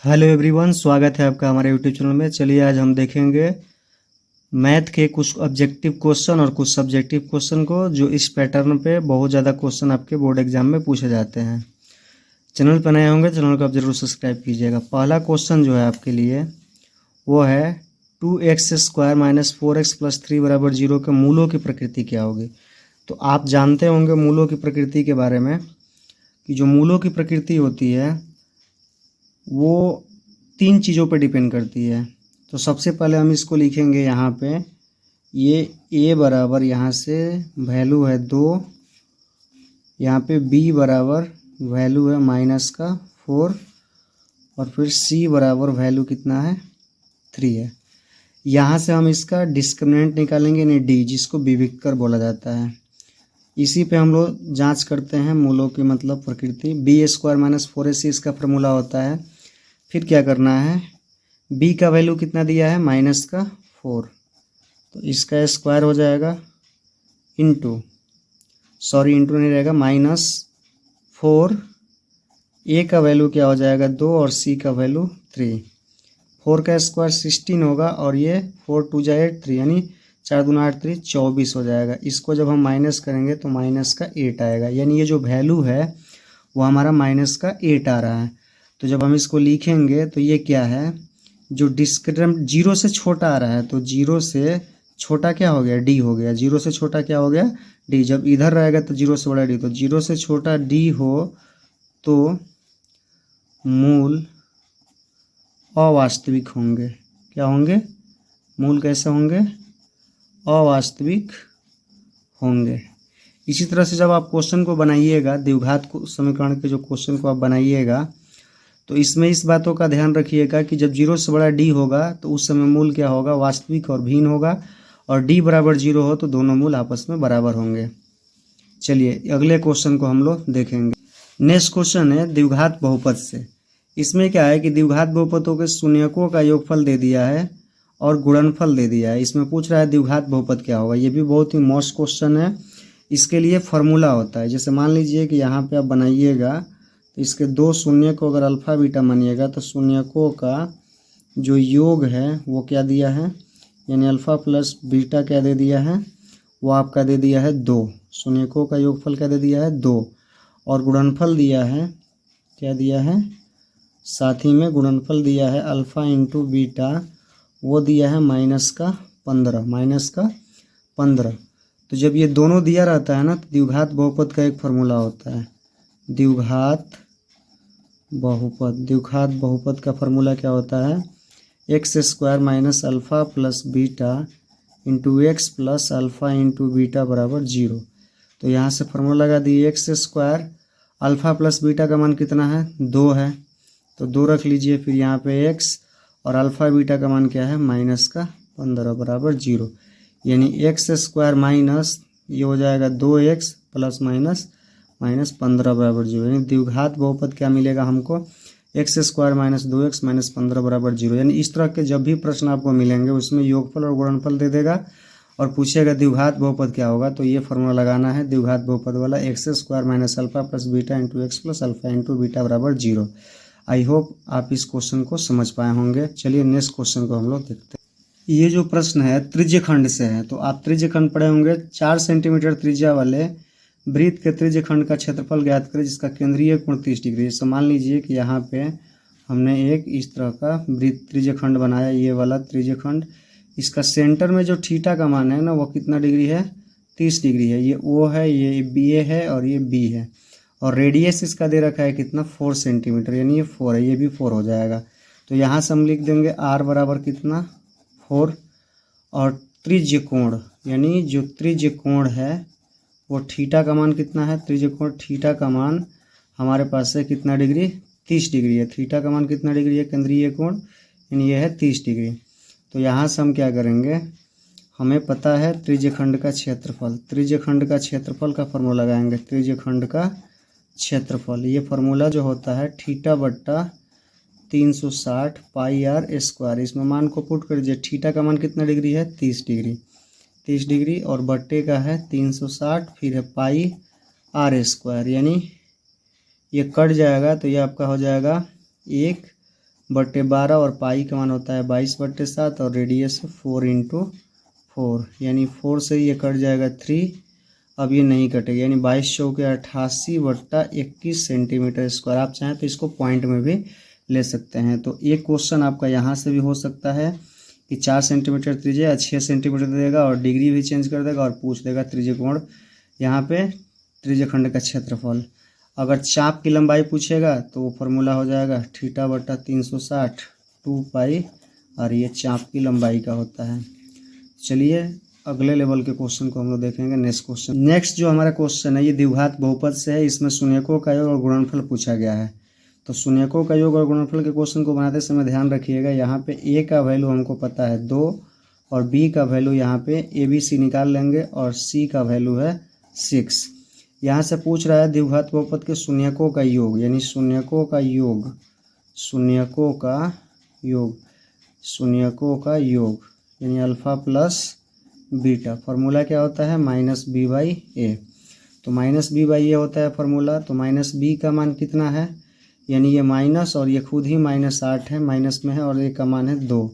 Hello everyone, स्वागत है आपका हमारे यूट्यूब चैनल में। चलिए आज हम देखेंगे मैथ के कुछ ऑब्जेक्टिव क्वेश्चन और कुछ सब्जेक्टिव क्वेश्चन को, जो इस पैटर्न पे बहुत ज़्यादा क्वेश्चन आपके बोर्ड एग्जाम में पूछे जाते हैं। चैनल पर नए होंगे चैनल को आप जरूर सब्सक्राइब कीजिएगा। पहला क्वेश्चन जो है आपके लिए वो है 2x² - 4x + 3 = 0 के मूलों की प्रकृति क्या होगी। तो आप जानते होंगे मूलों की प्रकृति के बारे में कि जो मूलों की प्रकृति होती है वो 3 चीज़ों पर डिपेंड करती है। तो सबसे पहले हम इसको लिखेंगे यहाँ पे, ये a बराबर यहाँ से वैल्यू है 2, यहाँ पे b बराबर वैल्यू है -4 और फिर c बराबर वैल्यू कितना है 3 है। यहाँ से हम इसका डिस्क्रिमिनेंट निकालेंगे यानी d, जिसको विविक्तर बोला जाता है। इसी पे हम लोग जांच करते हैं मूलों की मतलब प्रकृति। b² - 4ac इसका फार्मूला होता है। फिर क्या करना है, b का वैल्यू कितना दिया है -4, तो इसका स्क्वायर हो जाएगा इंटू नहीं रहेगा -4, a का वैल्यू क्या हो जाएगा 2 और c का वैल्यू 3। 4 का स्क्वायर 16 होगा और ये 4 2 जा 8 3 यानी 4 दूना 8 3 24 हो जाएगा। इसको जब हम माइनस करेंगे तो -8 आएगा, यानी ये जो वैल्यू है वो हमारा -8 आ रहा है। तो जब हम इसको लिखेंगे तो ये क्या है, जो डिस्क्रिमिनेंट 0 से छोटा आ रहा है तो 0 से छोटा क्या हो गया d हो गया। 0 से छोटा क्या हो गया d। जब इधर रहेगा तो 0 से बड़ा d, तो 0 से छोटा d हो तो मूल अवास्तविक होंगे। क्या होंगे, मूल कैसे होंगे, अवास्तविक होंगे। इसी तरह से जब आप क्वेश्चन को बनाइएगा, द्विघात समीकरण के जो क्वेश्चन को आप बनाइएगा तो इसमें इस बातों का ध्यान रखिएगा कि जब 0 से बड़ा d होगा तो उस समय मूल क्या होगा, वास्तविक और भिन्न होगा, और d बराबर 0 हो तो दोनों मूल आपस में बराबर होंगे। चलिए अगले क्वेश्चन को हम लोग देखेंगे। नेक्स्ट क्वेश्चन है द्विघात बहुपद से। इसमें क्या है कि द्विघात बहुपदों के शून्यकों का योगफल दे दिया है और गुणनफल दे दिया है। इसमें पूछ रहा है द्विघात बहुपद क्या होगा। ये भी बहुत ही मोस्ट क्वेश्चन है। इसके लिए फॉर्मूला होता है। जैसे मान लीजिए कि यहाँ पे आप बनाइएगा तो इसके 2 शून्य को अगर अल्फा बीटा मानिएगा तो शून्यकों का जो योग है वो क्या दिया है, यानी अल्फा प्लस बीटा क्या दे दिया है, वो आपका दे दिया है 2। शून्यकों का योगफल क्या दे दिया है 2, और गुणनफल दिया है क्या दिया है, साथ ही में गुणनफल दिया है अल्फा इंटू बीटा, वो दिया है -15। तो जब ये दोनों दिया रहता है ना तो द्विघात बहुपद का एक फार्मूला होता है, द्विघात बहुपद का फार्मूला क्या होता है, x² - alpha plus beta into x plus alpha into beta बराबर 0। तो यहाँ से फार्मूला लगा दिए, x², अल्फा प्लस बीटा का मान कितना है 2 है तो 2 रख लीजिए। फिर यहाँ पे x और अल्फा बीटा का मान क्या है -15 बराबर 0, यानी x² माइनस ये हो जाएगा 2x प्लस -15 बराबर 0। यानी द्विघात बहुपद क्या मिलेगा हमको, x² - 2x - 15 बराबर 0। यानी इस तरह के जब भी प्रश्न आपको मिलेंगे उसमें योगफल और गुणनफल दे देगा और पूछेगा द्विघात बहुपद क्या होगा, तो ये फार्मूला लगाना है द्विघात बहुपद वाला, x² - alpha plus beta into x plus alpha into beta बराबर 0। आई होप आप इस क्वेश्चन को समझ पाए होंगे। चलिए नेक्स्ट क्वेश्चन को हम लोग देखते हैं। ये जो प्रश्न है त्रिज्यखंड से है। तो आप त्रिज्यखंड पढ़े होंगे। 4 सेंटीमीटर त्रिज्या वाले वृत्त के त्रिज्यखंड का क्षेत्रफल ज्ञात करें जिसका केंद्रीय कोण 30 डिग्री है। तो मान लीजिए कि यहाँ पे हमने एक इस तरह का वृत्त त्रिज्यखंड बनाया, ये वाला त्रिज्यखंड। इसका सेंटर में जो थीटा का मान है ना वो कितना डिग्री है, 30 डिग्री है। ये ओ है, ये बी है और ये बी है, और रेडियस इसका दे रखा है कितना 4 सेंटीमीटर, यानी ये 4 है, ये भी 4 हो जाएगा। तो यहाँ से हम लिख देंगे r बराबर कितना 4, और त्रिज्य कोण यानी जो त्रिज्य कोण है वो थीटा का मान कितना है, त्रिज्य कोण थीटा का मान हमारे पास है कितना डिग्री 30 डिग्री है। थीटा का मान कितना डिग्री है, केंद्रीय कोण यानी ये है 30 डिग्री। तो यहाँ से हम क्या करेंगे, हमें पता है त्रिज्यखंड का क्षेत्रफल, त्रिज्यखंड का क्षेत्रफल का फॉर्मूला लगाएंगे। त्रिज्यखंड का क्षेत्रफल, ये फार्मूला जो होता है थीटा बट्टा 360 पाई आर स्क्वायर। इसमें मान को पुट कर दीजिए। थीटा का मान कितना डिग्री है 30 डिग्री और बट्टे का है 360, फिर है पाई आर स्क्वायर, यानी ये कट जाएगा तो ये आपका हो जाएगा 1 4/12 और पाई का मान होता है 22/7 और रेडियस 4 × 4 यानी 4 से ये कट जाएगा 3। अब ये नहीं कटेगा यानी 22 चौके 88/21 सेंटीमीटर स्क्वायर। आप चाहें तो इसको पॉइंट में भी ले सकते हैं। तो एक क्वेश्चन आपका यहाँ से भी हो सकता है कि 4 सेंटीमीटर त्रिज्या 6 सेंटीमीटर देगा और डिग्री भी चेंज कर देगा और पूछ देगा त्रिज्यकोण यहाँ पे त्रिज्यखंड का क्षेत्रफल। अगर चाप की लंबाई पूछेगा तो वो फार्मूला हो जाएगा θ/360 2π और ये चाप की लंबाई का होता है। चलिए अगले लेवल के क्वेश्चन को हम लोग देखेंगे। नेक्स्ट जो हमारा क्वेश्चन है ये द्विघात बहुपद से है। इसमें शून्यकों का योग और गुणनफल पूछा गया है। तो शून्यकों का योग और गुणनफल के क्वेश्चन को बनाते समय ध्यान रखिएगा, यहाँ पे ए का वैल्यू हमको पता है 2 और बी का वैल्यू यहाँ पे ABC निकाल लेंगे और सी का वैल्यू है 6। यहाँ से पूछ रहा है द्विघात बहुपद के शून्यकों का योग यानी शून्यकों का योग यानी अल्फा प्लस बीटा। फार्मूला क्या होता है -b/a। तो -b/a होता है फार्मूला। तो -b का मान कितना है यानी ये माइनस और ये खुद ही -8 है, माइनस में है और ये का मान है 2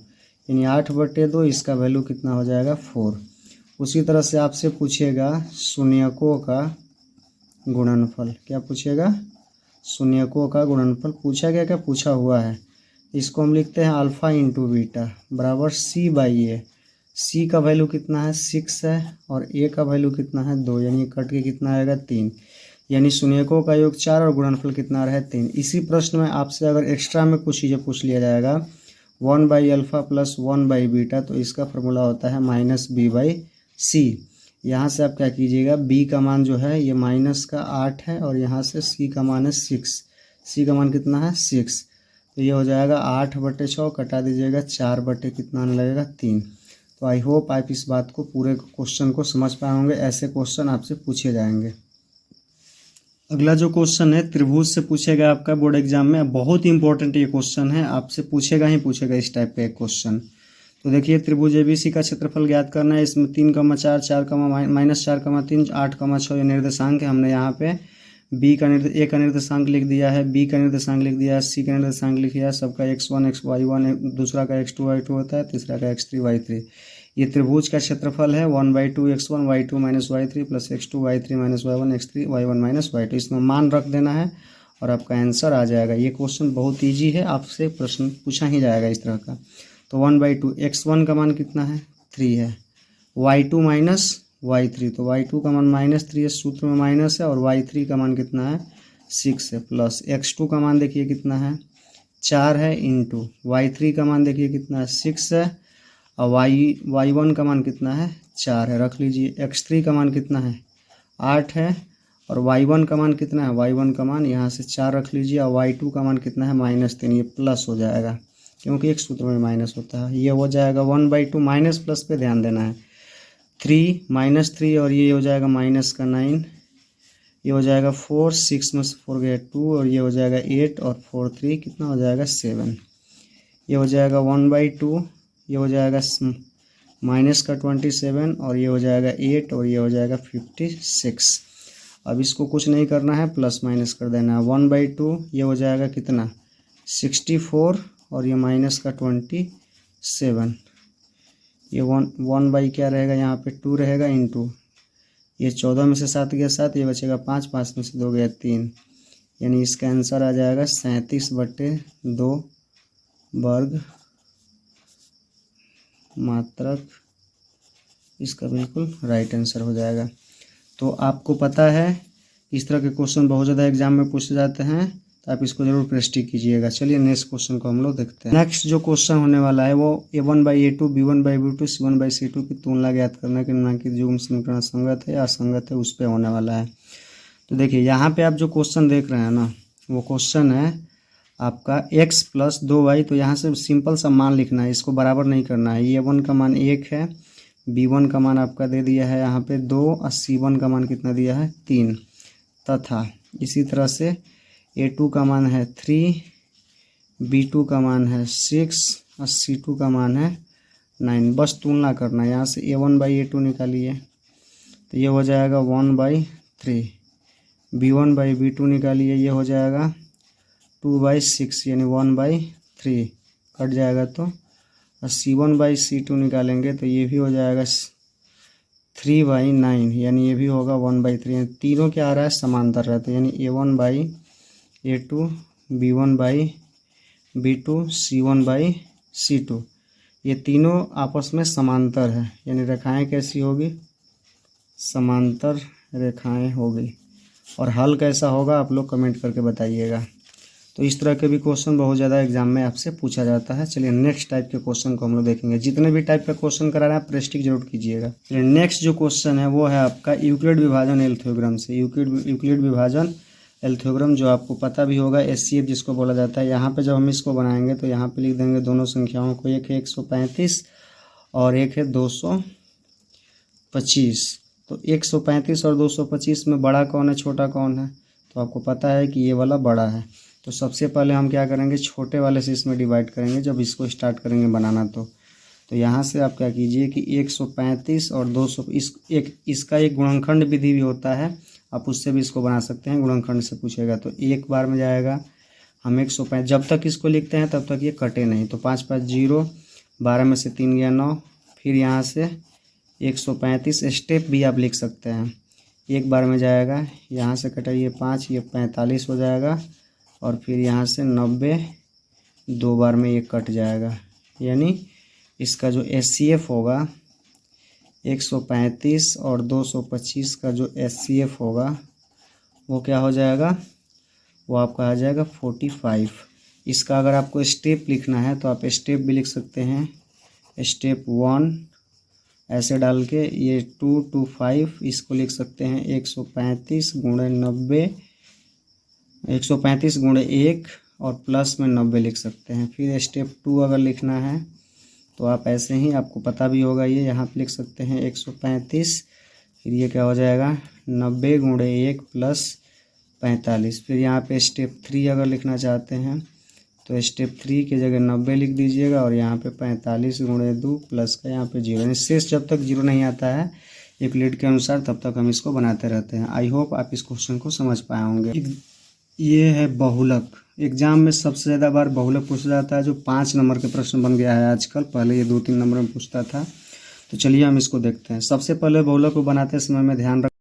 यानी 8/2। इसका वैल्यू कितना हो जाएगा 4। उसी तरह से आपसे पूछेगा शून्यकों का गुणनफल। क्या पूछेगा शून्यकों का गुणनफल पूछा गया, क्या पूछा हुआ है। इसको हम लिखते हैं अल्फा × बीटा बराबर c/a। सी का वैल्यू कितना है 6 है और ए का वैल्यू कितना है 2 यानी कट के कितना आएगा 3 यानी शून्यकों का योग 4 और गुणनफल कितना रहा है 3। इसी प्रश्न में आपसे अगर एक्स्ट्रा में कुछ चीज़ें पूछ लिया जाएगा 1/α + 1/β तो इसका फार्मूला होता है -b/c। यहाँ से आप क्या कीजिएगा b का मान जो है ये -8 है और यहाँ से c का मान है 6। c का मान कितना है 6 तो ये हो जाएगा 8/6 कटा दीजिएगा 4/ कितना आने लगेगा 3। तो आई होप आप इस बात को पूरे क्वेश्चन को समझ पाए होंगे। ऐसे क्वेश्चन आपसे पूछे जाएंगे। अगला जो क्वेश्चन है त्रिभुज से पूछेगा आपका बोर्ड एग्जाम में। बहुत ही इंपॉर्टेंट ये क्वेश्चन है, आपसे पूछेगा ही पूछेगा इस टाइप का एक क्वेश्चन। तो देखिए त्रिभुज ABC का क्षेत्रफल ज्ञात करना है। इसमें 3,4 4,-3 8,6 ये निर्देशांक है। हमने यहाँ पे ए का निर्देशांक लिख दिया है, बी का निर्देशांक लिख दिया है, सी का निर्देशांक लिख दिया है। सबका x1 y1 दूसरा का x2 y2 होता है, तीसरा का x3 y3। ये त्रिभुज का क्षेत्रफल है 1/2 x1 y2 - y3 + x2 y3 - y1 x3 y1 - y2। इसमें मान रख देना है और आपका आंसर आ जाएगा। ये क्वेश्चन बहुत ईजी है, आपसे प्रश्न पूछा ही जाएगा इस तरह का। तो 1/2 x1 का मान कितना है 3 है, y2 - y3 तो y2 का मान -3 है, सूत्र में माइनस है और y3 का मान कितना है 6 है, प्लस x2 का मान देखिए कितना है 4 है इंटू y3 का मान देखिए कितना है 6 है और y1 का मान कितना है 4 है, रख लीजिए। x3 का मान कितना है 8 है और y1 का मान कितना है, y1 का मान यहाँ से 4 रख लीजिए और y2 का मान कितना है -3। ये प्लस हो जाएगा क्योंकि एक सूत्र में माइनस होता है। ये हो जाएगा 1/2 माइनस प्लस पे ध्यान देना है 3 -3 और ये हो जाएगा -9। ये हो जाएगा 4 6 में से 4 गया 2 और ये हो जाएगा 8 और 4 3 कितना हो जाएगा 7। ये हो जाएगा 1/2, ये हो जाएगा -27 और ये हो जाएगा 8 और ये हो जाएगा 56। अब इसको कुछ नहीं करना है, प्लस माइनस कर देना है। 1/2 ये हो जाएगा कितना 64 और ये -27। ये 1 क्या रहेगा यहाँ पे 2 रहेगा इंटू ये 14 में से 7 गया 7, ये बचेगा 5 5 में से 2 गया 3 यानी इसका आंसर आ जाएगा 37/2 वर्ग मात्रक। इसका बिल्कुल राइट आंसर हो जाएगा। तो आपको पता है इस तरह के क्वेश्चन बहुत ज़्यादा एग्जाम में पूछे जाते हैं, तो आप इसको जरूर प्रैक्टिस कीजिएगा। चलिए नेक्स्ट क्वेश्चन को हम लोग देखते हैं। नेक्स्ट जो क्वेश्चन होने वाला है वो A1/A2 B1/B2 C1/C2 की तुलना ज्ञात करना कि निम्नलिखित युग्म समीकरण संगत है या असंगत है, उस पर होने वाला है। तो देखिए यहाँ पे आप जो क्वेश्चन देख रहे हैं ना, वो क्वेश्चन है आपका x + 2y। तो यहाँ से सिंपल सा मान लिखना है, इसको बराबर नहीं करना है। A1 का मान 1 है, B1 का मान आपका दे दिया है यहाँ पे 2 और C1 का मान कितना दिया है 3, तथा इसी तरह से A2 का मान है 3, B2 का मान है 6 और C2 का मान है 9। बस तुलना करना है। यहाँ से A1/A2 निकालिए तो ये हो जाएगा 1/3, B1/B2 निकालिए ये हो जाएगा 2/6 यानी 1/3। 3 कट जाएगा तो C1/C2 निकालेंगे तो ये भी हो जाएगा 3/9, यानी ये भी होगा 1/3, यानी तीनों क्या आ रहा है समांतर रहते हैं, यानी A1/A2 B1/B2 C1/C2 ये तीनों आपस में समांतर है, यानी रेखाएं कैसी होगी, समांतर रेखाएं होगी। और हल कैसा होगा आप लोग कमेंट करके बताइएगा। तो इस तरह के भी क्वेश्चन बहुत ज़्यादा एग्जाम में आपसे पूछा जाता है। चलिए नेक्स्ट टाइप के क्वेश्चन को हम लोग देखेंगे। जितने भी टाइप का क्वेश्चन करा रहे हैं आप प्रैक्टिस जरूर कीजिएगा। चलिए नेक्स्ट जो क्वेश्चन है वो है आपका यूक्लिड विभाजन एल्थियोग्राम से। यूक्लिड विभाजन एल्थियोग्राम जो आपको पता भी होगा, HCF जिसको बोला जाता है। यहाँ पे जब हम इसको बनाएंगे तो यहाँ पे लिख देंगे दोनों संख्याओं को, एक है 135 और एक है 225। तो 135 और 225 में बड़ा कौन है छोटा कौन है, तो आपको पता है कि ये वाला बड़ा है। तो सबसे पहले हम क्या करेंगे, छोटे वाले से इसमें डिवाइड करेंगे जब इसको स्टार्ट करेंगे बनाना। तो यहाँ से आप क्या कीजिए कि 135 और 200 इसका एक गुणनखंड विधि भी होता है, आप उससे भी इसको बना सकते हैं, गुणनखंड से पूछेगा। तो एक बार में जाएगा हम 135, जब तक इसको लिखते हैं तब तक ये कटे नहीं। तो 5 5 0, 12 में से 3 गया 9, फिर यहाँ से 135 स्टेप भी आप लिख सकते हैं। एक बार में जाएगा, यहाँ से कटाइए 5, ये 45 हो जाएगा, और फिर यहाँ से 90 दो बार में ये कट जाएगा। यानी इसका जो HCF होगा 135 और 225 का जो HCF होगा वो क्या हो जाएगा, वो आपका आ जाएगा 45। इसका अगर आपको स्टेप लिखना है तो आप स्टेप भी लिख सकते हैं। स्टेप 1 ऐसे डाल के ये 2 to 5 इसको लिख सकते हैं 135 गुणे 90, 135 गुणे 1 और प्लस में 90 लिख सकते हैं। फिर स्टेप 2 अगर लिखना है तो आप ऐसे ही, आपको पता भी होगा, ये यहाँ पे लिख सकते हैं 135, फिर ये क्या हो जाएगा 90 गुणे 1 प्लस 45। फिर यहाँ पे स्टेप 3 अगर लिखना चाहते हैं तो स्टेप 3 की जगह 90 लिख दीजिएगा, और यहाँ पे 45 गुणे 2 प्लस का यहाँ पे 0, यानी शेष जब तक 0 नहीं आता है यूक्लिड के अनुसार तब तक हम इसको बनाते रहते हैं। आई होप आप इस क्वेश्चन को समझ पाए होंगे। ये है बहुलक। एग्जाम में सबसे ज़्यादा बार बहुलक पूछा जाता है, जो 5 नंबर के प्रश्न बन गया है आजकल, पहले ये 2-3 नंबर में पूछता था। तो चलिए हम इसको देखते हैं। सबसे पहले बहुलक को बनाते समय में ध्यान